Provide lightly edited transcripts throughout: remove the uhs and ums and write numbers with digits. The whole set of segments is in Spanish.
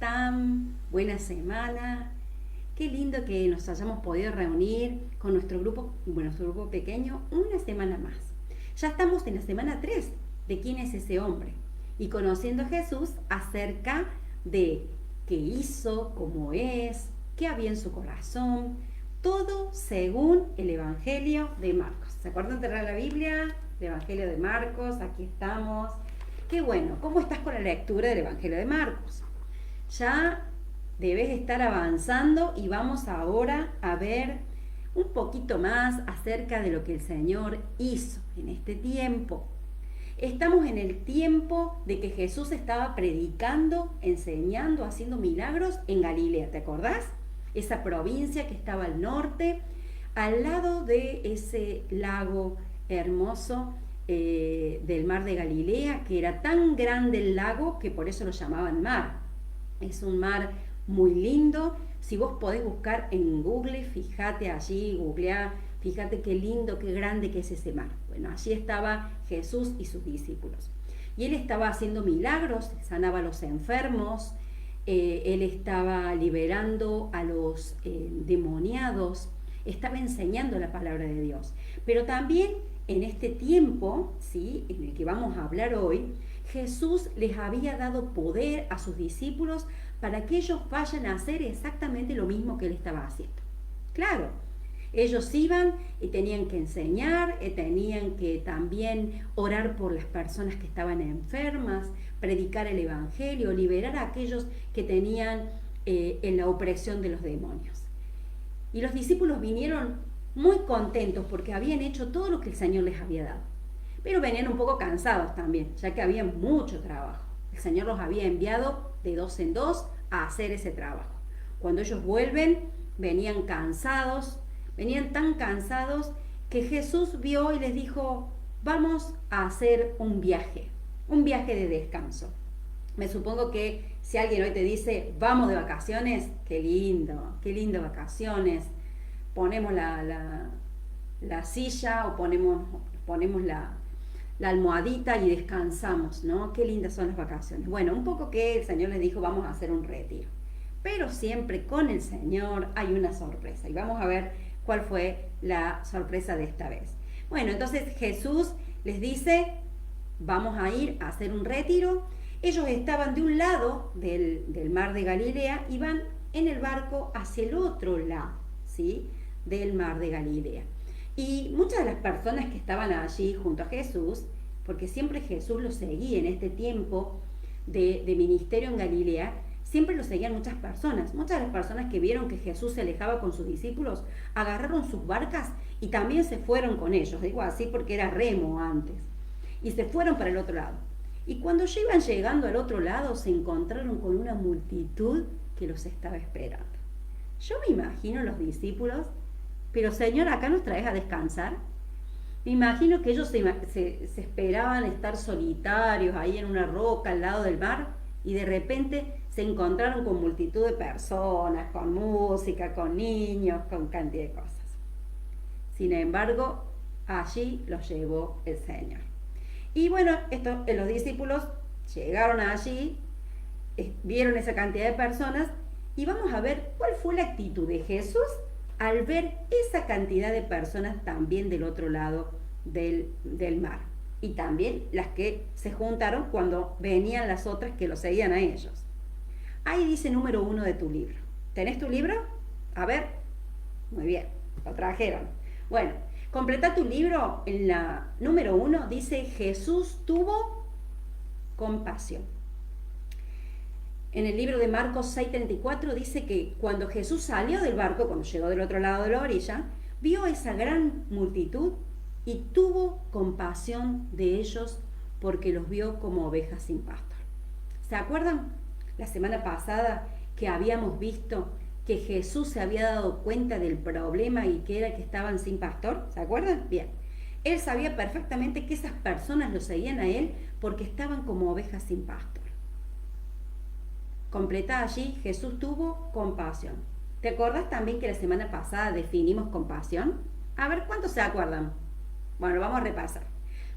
están? Buena semana. Qué lindo que nos hayamos podido reunir con nuestro grupo pequeño una semana más. Ya estamos en la semana 3 de quién es ese hombre y conociendo a Jesús acerca de qué hizo, cómo es, qué había en su corazón, todo según el Evangelio de Marcos. ¿Se acuerdan de la Biblia? El Evangelio de Marcos, aquí estamos. Qué bueno, ¿cómo estás con la lectura del Evangelio de Marcos? Ya debes estar avanzando y vamos ahora a ver un poquito más acerca de lo que el Señor hizo en este tiempo. Estamos en el tiempo de que Jesús estaba predicando, enseñando, haciendo milagros en Galilea, ¿te acordás? Esa provincia que estaba al norte, al lado de ese lago hermoso del mar de Galilea, que era tan grande el lago que por eso lo llamaban mar. Es un mar muy lindo. Si vos podés buscar en Google, fíjate allí, googleá, fíjate qué lindo, qué grande que es ese mar. Bueno, allí estaba Jesús y sus discípulos. Y él estaba haciendo milagros, sanaba a los enfermos, él estaba liberando a los demoniados, estaba enseñando la palabra de Dios. Pero también en este tiempo, ¿sí?, en el que vamos a hablar hoy, Jesús les había dado poder a sus discípulos para que ellos vayan a hacer exactamente lo mismo que él estaba haciendo. Claro, ellos iban y tenían que enseñar, tenían que también orar por las personas que estaban enfermas, predicar el evangelio, liberar a aquellos que tenían en la opresión de los demonios. Y los discípulos vinieron muy contentos porque habían hecho todo lo que el Señor les había dado. Pero venían un poco cansados también, ya que había mucho trabajo. El Señor los había enviado de 2 en 2 a hacer ese trabajo. Cuando ellos vuelven, venían cansados, venían tan cansados que Jesús vio y les dijo, vamos a hacer un viaje de descanso. Me supongo que si alguien hoy te dice, vamos de vacaciones, qué lindo vacaciones. Ponemos la silla o ponemos la almohadita y descansamos, ¿no? Qué lindas son las vacaciones. Bueno, un poco que el Señor les dijo, vamos a hacer un retiro. Pero siempre con el Señor hay una sorpresa. Y vamos a ver cuál fue la sorpresa de esta vez. Bueno, entonces Jesús les dice, vamos a ir a hacer un retiro. Ellos estaban de un lado del mar de Galilea y van en el barco hacia el otro lado, ¿sí?, del mar de Galilea. Y muchas de las personas que estaban allí junto a Jesús, porque siempre Jesús los seguía en este tiempo de ministerio en Galilea, siempre lo seguían muchas personas. Muchas de las personas que vieron que Jesús se alejaba con sus discípulos, agarraron sus barcas y también se fueron con ellos. Digo así porque era remo antes. Y se fueron para el otro lado. Y cuando ya iban llegando al otro lado, se encontraron con una multitud que los estaba esperando. Yo me imagino los discípulos, pero Señor, acá nos traes a descansar. Me imagino que ellos se esperaban estar solitarios ahí en una roca al lado del mar y de repente se encontraron con multitud de personas, con música, con niños, con cantidad de cosas. Sin embargo, allí los llevó el Señor. Y bueno, los discípulos llegaron allí, vieron esa cantidad de personas y vamos a ver cuál fue la actitud de Jesús al ver esa cantidad de personas también del otro lado del mar. Y también las que se juntaron cuando venían las otras que lo seguían a ellos. Ahí dice número 1 de tu libro. ¿Tenés tu libro? A ver. Muy bien, lo trajeron. Bueno, completa tu libro. En la número 1 dice Jesús tuvo compasión. En el libro de Marcos 6:34 dice que cuando Jesús salió del barco, cuando llegó del otro lado de la orilla, vio esa gran multitud y tuvo compasión de ellos porque los vio como ovejas sin pastor. ¿Se acuerdan la semana pasada que habíamos visto que Jesús se había dado cuenta del problema y que era que estaban sin pastor? ¿Se acuerdan? Bien. Él sabía perfectamente que esas personas lo seguían a él porque estaban como ovejas sin pastor. Completa allí, Jesús tuvo compasión. ¿Te acordás también que la semana pasada definimos compasión? A ver, ¿cuántos se acuerdan? Bueno, vamos a repasar.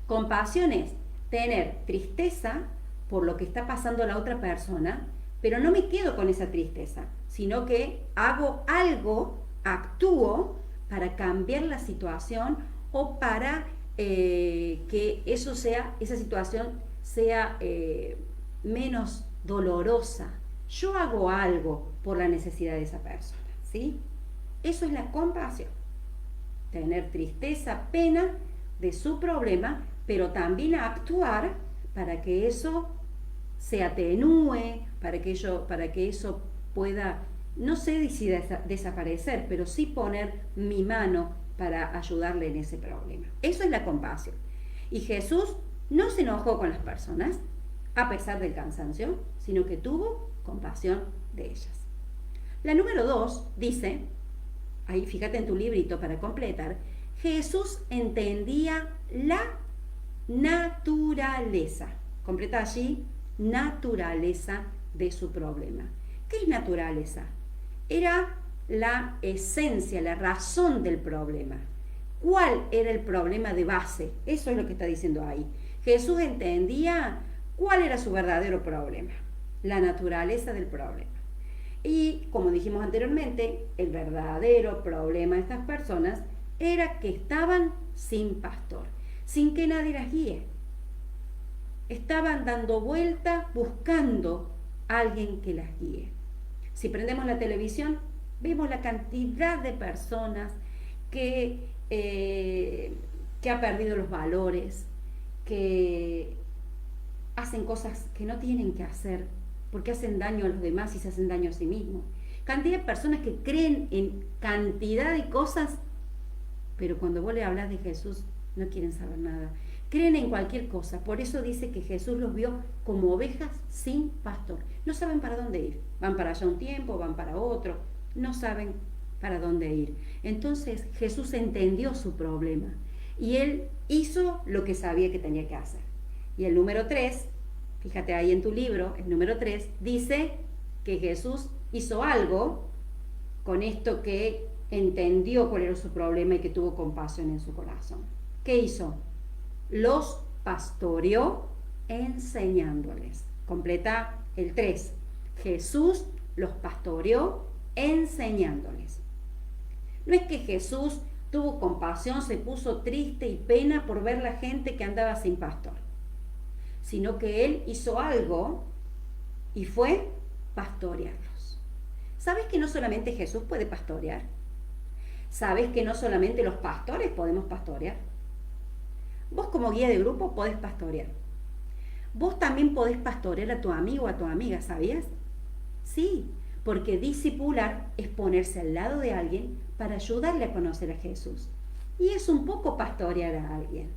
Compasión es tener tristeza por lo que está pasando la otra persona, pero no me quedo con esa tristeza, sino que hago algo, actúo para cambiar la situación o para que esa situación sea menos dolorosa. Yo hago algo por la necesidad de esa persona, ¿sí? Eso es la compasión. Tener tristeza, pena de su problema, pero también actuar para que eso se atenúe, para que eso pueda, no sé si desaparecer, pero sí poner mi mano para ayudarle en ese problema. Eso es la compasión. Y Jesús no se enojó con las personas, a pesar del cansancio, sino que tuvo compasión de ellas. La número 2 dice, ahí fíjate en tu librito para completar, Jesús entendía la naturaleza. Completa allí, naturaleza de su problema. ¿Qué es naturaleza? Era la esencia, la razón del problema. ¿Cuál era el problema de base? Eso es lo que está diciendo ahí. Jesús entendía cuál era su verdadero problema, la naturaleza del problema. Y como dijimos anteriormente, el verdadero problema de estas personas era que estaban sin pastor, sin que nadie las guíe. Estaban dando vueltas buscando a alguien que las guíe. Si prendemos la televisión, vemos la cantidad de personas que ha perdido los valores, que hacen cosas que no tienen que hacer, porque hacen daño a los demás y se hacen daño a sí mismos. Cantidad de personas que creen en cantidad de cosas, pero cuando vos le hablas de Jesús, no quieren saber nada. Creen en cualquier cosa. Por eso dice que Jesús los vio como ovejas sin pastor. No saben para dónde ir. Van para allá un tiempo, van para otro. No saben para dónde ir. Entonces Jesús entendió su problema y Él hizo lo que sabía que tenía que hacer. Y el número 3, fíjate ahí en tu libro, el número 3, dice que Jesús hizo algo con esto que entendió cuál era su problema y que tuvo compasión en su corazón. ¿Qué hizo? Los pastoreó enseñándoles. Completa el 3. Jesús los pastoreó enseñándoles. No es que Jesús tuvo compasión, se puso triste y pena por ver la gente que andaba sin pastor, sino que Él hizo algo y fue pastorearlos. ¿Sabes que no solamente Jesús puede pastorear? ¿Sabes que no solamente los pastores podemos pastorear? Vos como guía de grupo podés pastorear. Vos también podés pastorear a tu amigo o a tu amiga, ¿sabías? Sí, porque discipular es ponerse al lado de alguien para ayudarle a conocer a Jesús. Y es un poco pastorear a alguien.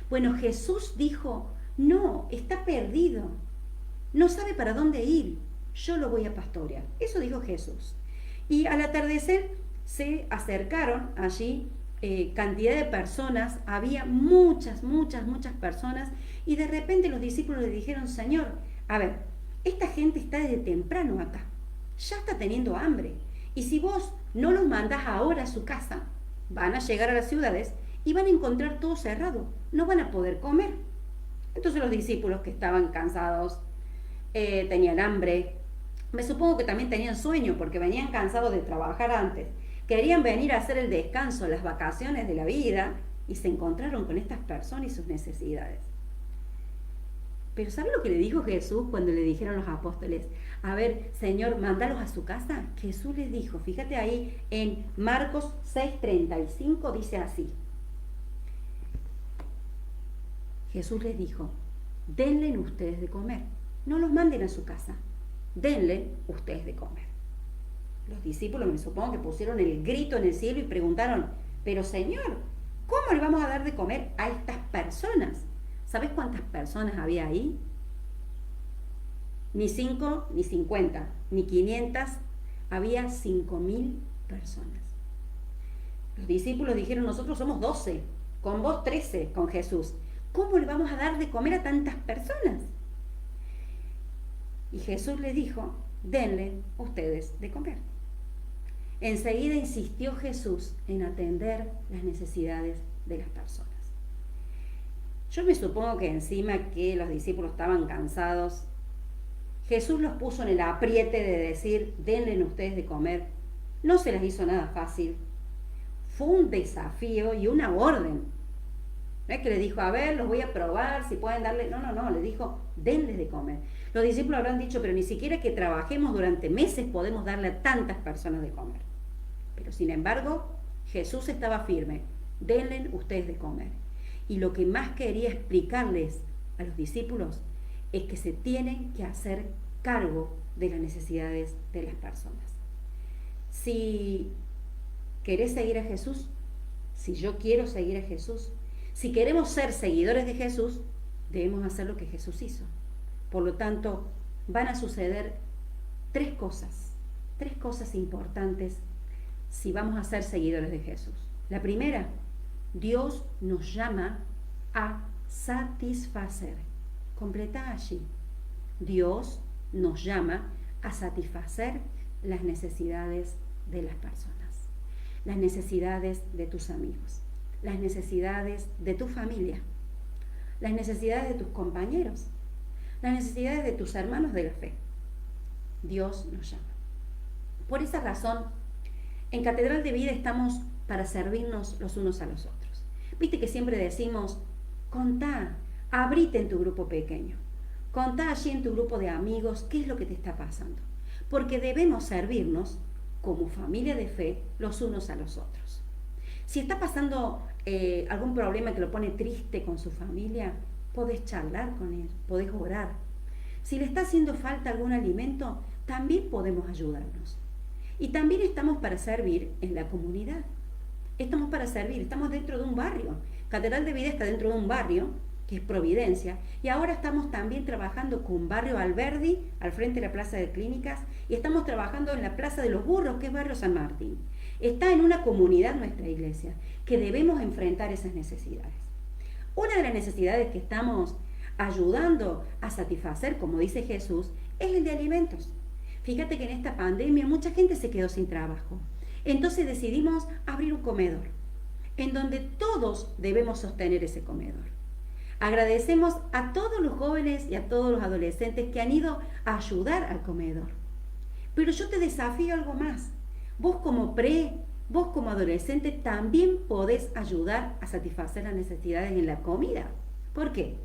Bueno, Jesús dijo, no, está perdido, no sabe para dónde ir, yo lo voy a pastorear. Eso dijo Jesús. Y al atardecer se acercaron allí cantidad de personas, había muchas personas, y de repente los discípulos le dijeron, Señor, a ver, esta gente está desde temprano acá, ya está teniendo hambre, y si vos no los mandás ahora a su casa, van a llegar a las ciudades y van a encontrar todo cerrado, no van a poder comer. Entonces los discípulos, que estaban cansados, tenían hambre, me supongo que también tenían sueño porque venían cansados de trabajar antes, querían venir a hacer el descanso, las vacaciones de la vida, y se encontraron con estas personas y sus necesidades. Pero ¿sabe lo que le dijo Jesús cuando le dijeron los apóstoles? A ver, Señor, mándalos a su casa. Jesús les dijo, fíjate ahí en Marcos 6:35, dice así. Jesús les dijo, denle ustedes de comer. No los manden a su casa, denle ustedes de comer. Los discípulos, me supongo que pusieron el grito en el cielo y preguntaron, pero Señor, ¿cómo le vamos a dar de comer a estas personas? ¿Sabes cuántas personas había ahí? Ni 5, ni 50, ni 500, había 5.000 personas. Los discípulos dijeron, nosotros somos 12, con vos 13, con Jesús. ¿Cómo le vamos a dar de comer a tantas personas? Y Jesús les dijo, denle ustedes de comer. Enseguida insistió Jesús en atender las necesidades de las personas. Yo me supongo que encima que los discípulos estaban cansados, Jesús los puso en el apriete de decir, denle ustedes de comer. No se les hizo nada fácil. Fue un desafío y una orden. No es que le dijo, a ver, los voy a probar, si pueden darle... No, le dijo, denles de comer. Los discípulos habrán dicho, pero ni siquiera que trabajemos durante meses podemos darle a tantas personas de comer. Pero sin embargo, Jesús estaba firme, denle ustedes de comer. Y lo que más quería explicarles a los discípulos es que se tienen que hacer cargo de las necesidades de las personas. Si querés seguir a Jesús, si yo quiero seguir a Jesús, si queremos ser seguidores de Jesús, debemos hacer lo que Jesús hizo. Por lo tanto, van a suceder tres cosas importantes si vamos a ser seguidores de Jesús. La primera, Dios nos llama a satisfacer. Completa allí. Dios nos llama a satisfacer las necesidades de las personas, las necesidades de tus amigos, las necesidades de tu familia, las necesidades de tus compañeros, las necesidades de tus hermanos de la fe. Dios nos llama. Por esa razón, en Catedral de Vida estamos para servirnos los unos a los otros. Viste que siempre decimos, contá, abrite en tu grupo pequeño, contá allí en tu grupo de amigos qué es lo que te está pasando, porque debemos servirnos como familia de fe los unos a los otros. Si está pasando algún problema que lo pone triste con su familia, podés charlar con él, podés orar. Si le está haciendo falta algún alimento, también podemos ayudarnos. Y también estamos para servir en la comunidad. Estamos para servir, estamos dentro de un barrio. Catedral de Vida está dentro de un barrio, que es Providencia, y ahora estamos también trabajando con Barrio Alberdi, al frente de la Plaza de Clínicas, y estamos trabajando en la Plaza de los Burros, que es Barrio San Martín. Está en una comunidad nuestra iglesia, que debemos enfrentar esas necesidades. Una de las necesidades que estamos ayudando a satisfacer, como dice Jesús, es el de alimentos. Fíjate que en esta pandemia mucha gente se quedó sin trabajo. Entonces decidimos abrir un comedor, en donde todos debemos sostener ese comedor. Agradecemos a todos los jóvenes y a todos los adolescentes que han ido a ayudar al comedor. Pero yo te desafío algo más. Vos vos como adolescente también podés ayudar a satisfacer las necesidades en la comida. ¿Por qué?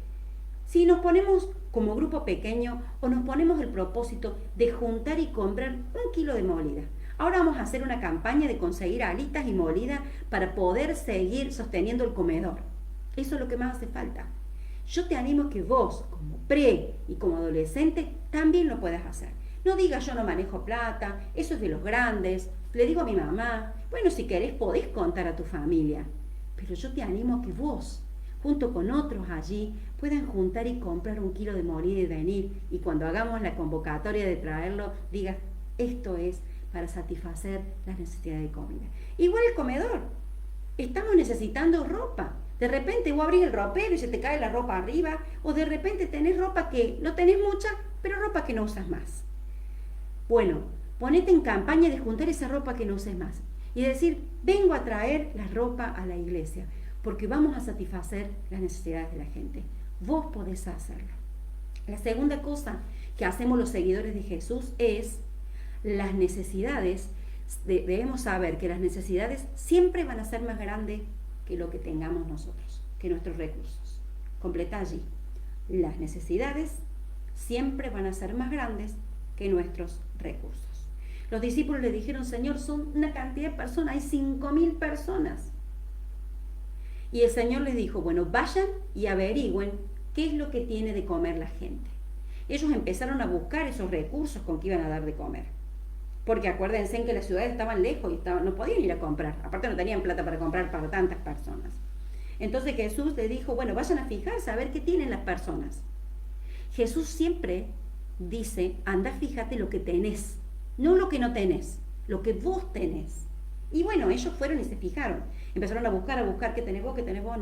Si nos ponemos como grupo pequeño o nos ponemos el propósito de juntar y comprar 1 kilo de molida. Ahora vamos a hacer una campaña de conseguir alitas y molida para poder seguir sosteniendo el comedor. Eso es lo que más hace falta. Yo te animo a que vos, como y como adolescente, también lo puedas hacer. No digas yo no manejo plata, eso es de los grandes. Le digo a mi mamá, bueno, si querés podés contar a tu familia. Pero yo te animo a que vos, junto con otros allí, puedan juntar y comprar 1 kilo de molida y venir. Y cuando hagamos la convocatoria de traerlo, digas, esto es para satisfacer las necesidades de comida. Igual el comedor. Estamos necesitando ropa. De repente vos abrís el ropero y se te cae la ropa arriba, o de repente tenés ropa que no tenés mucha, pero ropa que no usas más. Bueno, ponete en campaña de juntar esa ropa que no uses más y decir, vengo a traer la ropa a la iglesia, porque vamos a satisfacer las necesidades de la gente. Vos podés hacerlo. La segunda cosa que hacemos los seguidores de Jesús es las necesidades. Debemos saber que las necesidades siempre van a ser más grandes que lo que tengamos nosotros, que nuestros recursos. Completa allí. Las necesidades siempre van a ser más grandes que nuestros recursos. Los discípulos le dijeron, Señor, son una cantidad de personas, hay 5.000 personas. Y el Señor les dijo, bueno, vayan y averigüen qué es lo que tiene de comer la gente. Ellos empezaron a buscar esos recursos con que iban a dar de comer. Porque acuérdense en que las ciudades estaban lejos y no podían ir a comprar. Aparte no tenían plata para comprar para tantas personas. Entonces Jesús les dijo, bueno, vayan a fijarse a ver qué tienen las personas. Jesús siempre dice, anda, fíjate lo que tenés. No lo que no tenés, lo que vos tenés. Y bueno, ellos fueron y se fijaron. Empezaron a buscar qué tenés vos,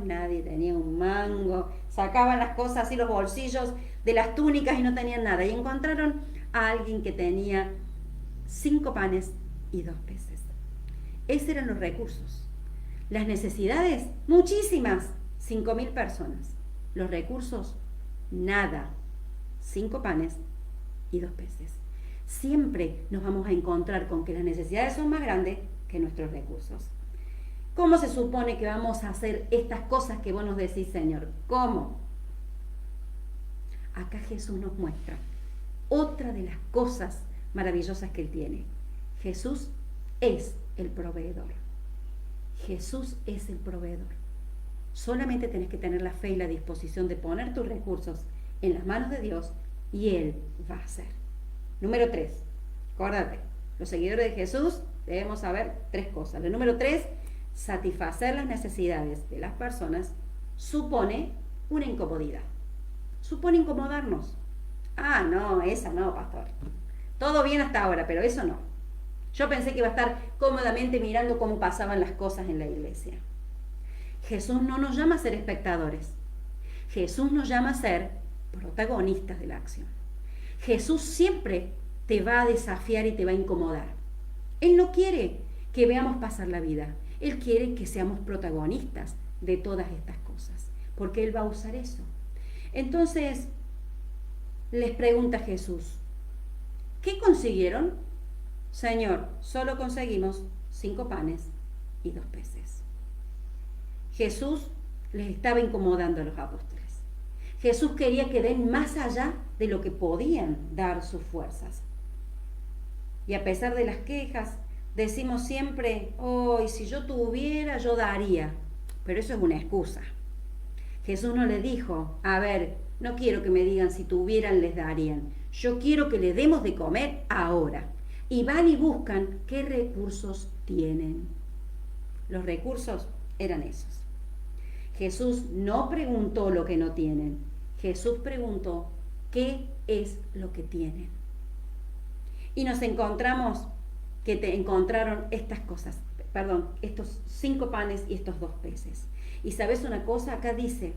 Nadie tenía un mango. Sacaban las cosas así, los bolsillos de las túnicas y no tenían nada. Y encontraron a alguien que tenía 5 panes y 2 peces. Esos eran los recursos. Las necesidades, muchísimas, 5.000 personas. Los recursos, nada. 5 panes y 2 peces. Siempre nos vamos a encontrar con que las necesidades son más grandes que nuestros recursos. ¿Cómo se supone que vamos a hacer estas cosas que vos nos decís, Señor? ¿Cómo? Acá Jesús nos muestra otra de las cosas maravillosas que Él tiene. Jesús es el proveedor. Jesús es el proveedor. Solamente tenés que tener la fe y la disposición de poner tus recursos en las manos de Dios y Él va a hacer. Número 3. Acuérdate, los seguidores de Jesús debemos saber 3 cosas. El número 3, satisfacer las necesidades de las personas supone una incomodidad. Supone incomodarnos. Ah, no, esa no, pastor. Todo bien hasta ahora, pero eso no. Yo pensé que iba a estar cómodamente mirando cómo pasaban las cosas en la iglesia. Jesús no nos llama a ser espectadores. Jesús nos llama a ser protagonistas de la acción. Jesús siempre te va a desafiar y te va a incomodar. Él no quiere que veamos pasar la vida. Él quiere que seamos protagonistas de todas estas cosas, porque Él va a usar eso. Entonces, les pregunta Jesús, ¿qué consiguieron? Señor, solo conseguimos 5 panes y 2 peces. Jesús les estaba incomodando a los apóstoles. Jesús quería que den más allá de lo que podían dar sus fuerzas. Y a pesar de las quejas, decimos siempre, oh, y si yo tuviera, yo daría. Pero eso es una excusa. Jesús no le dijo, a ver, no quiero que me digan si tuvieran, les darían. Yo quiero que le demos de comer ahora. Y van y buscan qué recursos tienen. Los recursos eran esos. Jesús no preguntó lo que no tienen. Jesús preguntó qué es lo que tienen. Y nos encontramos que te encontraron estas cosas, estos 5 panes y estos 2 peces. Y sabes una cosa, acá dice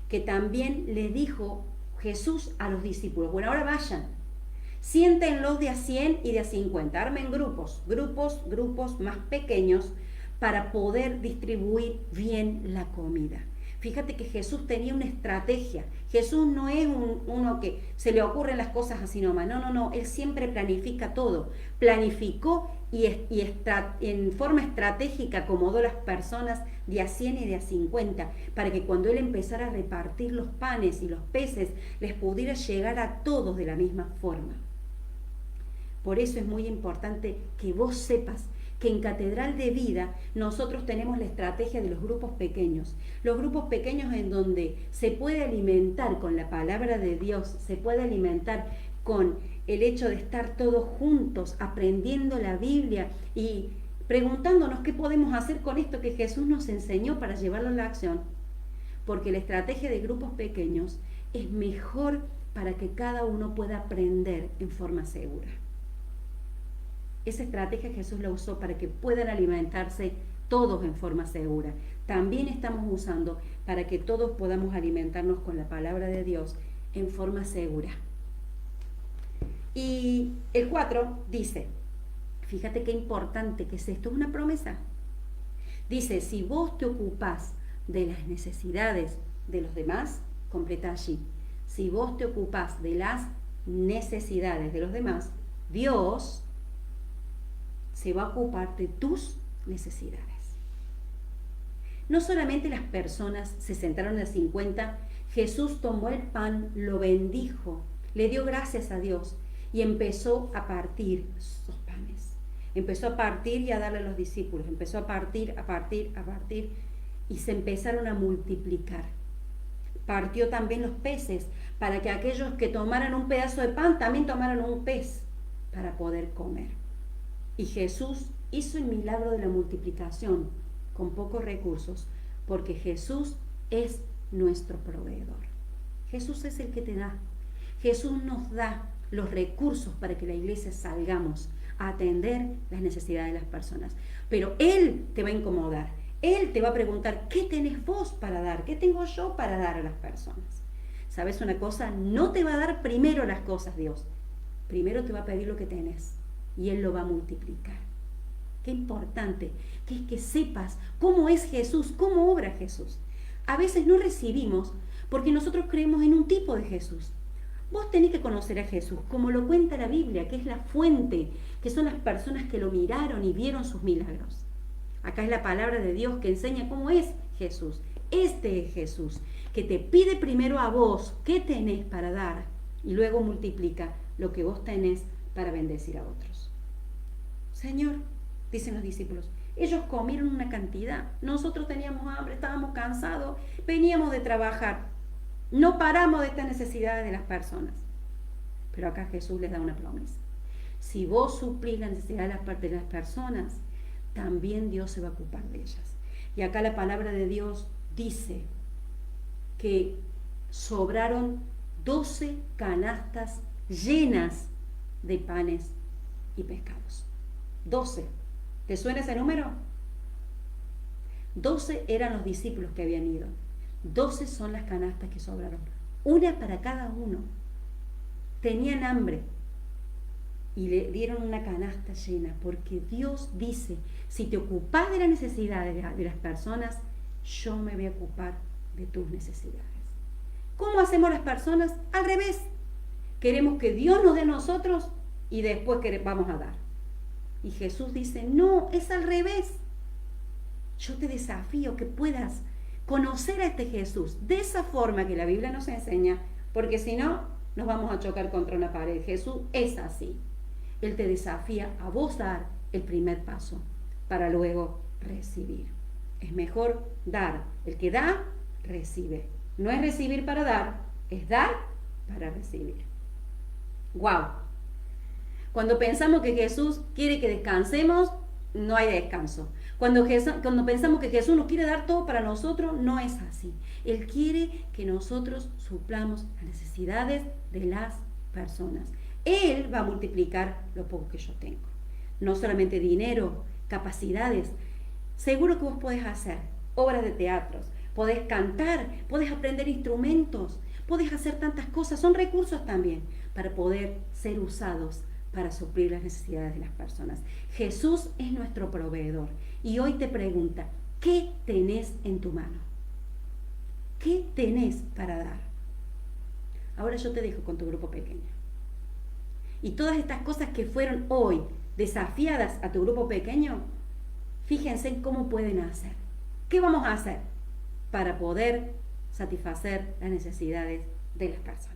que también le dijo Jesús a los discípulos, bueno, ahora vayan, siéntenlos de a 100 y de a 50, armen grupos más pequeños para poder distribuir bien la comida. Fíjate que Jesús tenía una estrategia. Jesús no es uno que se le ocurren las cosas así nomás. No. Él siempre planifica todo. Planificó y en forma estratégica acomodó las personas de a 100 y de a 50 para que cuando Él empezara a repartir los panes y los peces les pudiera llegar a todos de la misma forma. Por eso es muy importante que vos sepas que en Catedral de Vida nosotros tenemos la estrategia de los grupos pequeños. Los grupos pequeños en donde se puede alimentar con la palabra de Dios, se puede alimentar con el hecho de estar todos juntos, aprendiendo la Biblia y preguntándonos qué podemos hacer con esto que Jesús nos enseñó para llevarlo a la acción. Porque la estrategia de grupos pequeños es mejor para que cada uno pueda aprender en forma segura. Esa estrategia Jesús la usó para que puedan alimentarse todos en forma segura. También estamos usando para que todos podamos alimentarnos con la palabra de Dios en forma segura. Y el 4 dice, fíjate qué importante que es esto, es una promesa. Dice, si vos te ocupás de las necesidades de los demás, completa allí. Si vos te ocupás de las necesidades de los demás, Dios se va a ocupar de tus necesidades. No solamente las personas se sentaron a 50, Jesús tomó el pan, lo bendijo, le dio gracias a Dios y empezó a partir esos panes. Empezó a partir y a darle a los discípulos, empezó a partir y se empezaron a multiplicar. Partió también los peces para que aquellos que tomaran un pedazo de pan también tomaran un pez para poder comer. Y Jesús hizo el milagro de la multiplicación con pocos recursos, porque Jesús es nuestro proveedor. Jesús es el que te da. Jesús nos da los recursos para que la iglesia salgamos a atender las necesidades de las personas. Pero Él te va a incomodar. Él te va a preguntar, ¿qué tenés vos para dar? ¿Qué tengo yo para dar a las personas? ¿Sabes una cosa? No te va a dar primero las cosas Dios. Primero te va a pedir lo que tenés. Y Él lo va a multiplicar. Qué importante que es que sepas cómo es Jesús, cómo obra Jesús. A veces no recibimos porque nosotros creemos en un tipo de Jesús. Vos tenés que conocer a Jesús, como lo cuenta la Biblia, que es la fuente, que son las personas que lo miraron y vieron sus milagros. Acá es la palabra de Dios que enseña cómo es Jesús. Este es Jesús, que te pide primero a vos qué tenés para dar y luego multiplica lo que vos tenés para bendecir a otros. Señor, dicen los discípulos, ellos comieron una cantidad, nosotros teníamos hambre, estábamos cansados, veníamos de trabajar, no paramos de estas necesidades de las personas. Pero acá Jesús les da una promesa. Si vos suplís la necesidad de las personas, también Dios se va a ocupar de ellas. Y acá la palabra de Dios dice que sobraron 12 canastas llenas de panes y pescados. 12. ¿Te suena ese número? 12 eran los discípulos que habían ido. 12 son las canastas que sobraron. Una para cada uno. Tenían hambre y le dieron una canasta llena, porque Dios dice, si te ocupás de las necesidades de las personas, yo me voy a ocupar de tus necesidades. ¿Cómo hacemos las personas? Al revés. Queremos que Dios nos dé a nosotros y después vamos a dar. Y Jesús dice, no, es al revés. Yo te desafío que puedas conocer a este Jesús de esa forma que la Biblia nos enseña, porque si no, nos vamos a chocar contra una pared. Jesús es así. Él te desafía a vos dar el primer paso para luego recibir. Es mejor dar. El que da, recibe. No es recibir para dar, es dar para recibir. ¡Wow! Cuando pensamos que Jesús quiere que descansemos, no hay descanso. Cuando pensamos que Jesús nos quiere dar todo para nosotros, no es así. Él quiere que nosotros suplamos las necesidades de las personas. Él va a multiplicar lo poco que yo tengo. No solamente dinero, capacidades. Seguro que vos podés hacer obras de teatros, podés cantar, podés aprender instrumentos, podés hacer tantas cosas. Son recursos también para poder ser usados para suplir las necesidades de las personas. Jesús es nuestro proveedor y hoy te pregunta, ¿qué tenés en tu mano? ¿Qué tenés para dar? Ahora yo te dejo con tu grupo pequeño. Y todas estas cosas que fueron hoy desafiadas a tu grupo pequeño, fíjense en cómo pueden hacer. ¿Qué vamos a hacer para poder satisfacer las necesidades de las personas?